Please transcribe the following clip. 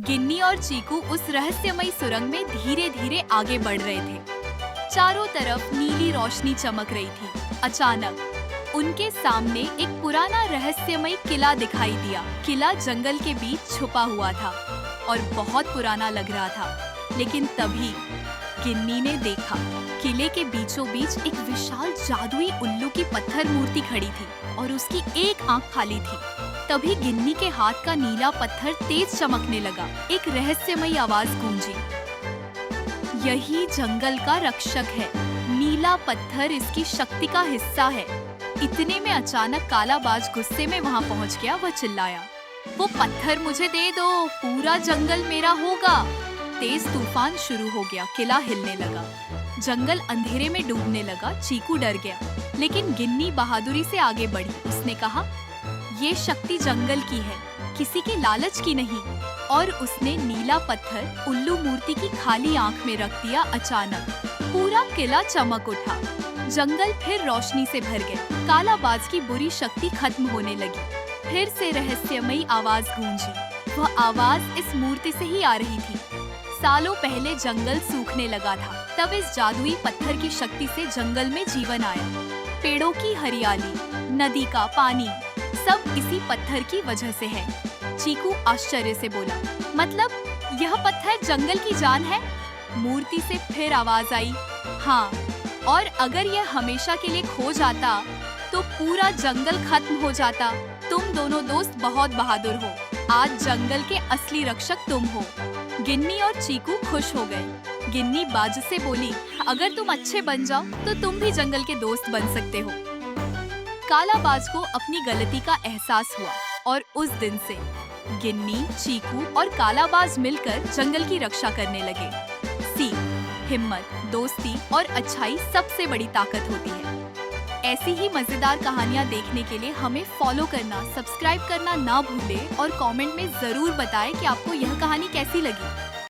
गिन्नी और चीकू उस रहस्यमयी सुरंग में धीरे धीरे आगे बढ़ रहे थे। चारों तरफ नीली रोशनी चमक रही थी। अचानक उनके सामने एक पुराना रहस्यमयी किला दिखाई दिया। किला जंगल के बीच छुपा हुआ था और बहुत पुराना लग रहा था। लेकिन तभी गिन्नी ने देखा, किले के बीचों बीच एक विशाल जादुई उल्लू की पत्थर मूर्ति खड़ी थी और उसकी एक आंख खाली थी। तभी गिन्नी के हाथ का नीला पत्थर तेज चमकने लगा। एक रहस्यमयी आवाज गूंजी, यही जंगल का रक्षक है। नीला पत्थर इसकी शक्ति का हिस्सा है। इतने में अचानक कालाबाज गुस्से में वहां पहुंच गया। वह चिल्लाया, वो पत्थर मुझे दे दो, पूरा जंगल मेरा होगा। तेज तूफान शुरू हो गया। किला हिलने लगा। जंगल अंधेरे में डूबने लगा। चीकू डर गया, लेकिन गिन्नी बहादुरी से आगे बढ़ी। उसने कहा, ये शक्ति जंगल की है, किसी के लालच की नहीं। और उसने नीला पत्थर उल्लू मूर्ति की खाली आंख में रख दिया। अचानक पूरा किला चमक उठा। जंगल फिर रोशनी से भर गया। कालाबाज की बुरी शक्ति खत्म होने लगी। फिर से रहस्यमयी आवाज गूंजी। वह आवाज इस मूर्ति से ही आ रही थी। सालों पहले जंगल सूखने लगा था, तब इस जादुई पत्थर की शक्ति से जंगल में जीवन आया। पेड़ों की हरियाली, नदी का पानी, सब इसी पत्थर की वजह से है। चीकू आश्चर्य से बोला, मतलब यह पत्थर जंगल की जान है? मूर्ति से फिर आवाज आई, हाँ, और अगर यह हमेशा के लिए खो जाता तो पूरा जंगल खत्म हो जाता। तुम दोनों दोस्त बहुत बहादुर हो। आज जंगल के असली रक्षक तुम हो। गिन्नी और चीकू खुश हो गए। गिन्नी बाज से बोली, अगर तुम अच्छे बन जाओ तो तुम भी जंगल के दोस्त बन सकते हो। कालाबाज को अपनी गलती का एहसास हुआ और उस दिन से गिन्नी, चीकू और कालाबाज मिलकर जंगल की रक्षा करने लगे। सीख, हिम्मत, दोस्ती और अच्छाई सबसे बड़ी ताकत होती है। ऐसी ही मजेदार कहानियाँ देखने के लिए हमें फॉलो करना, सब्सक्राइब करना ना भूलें और कमेंट में जरूर बताएं कि आपको यह कहानी कैसी लगी।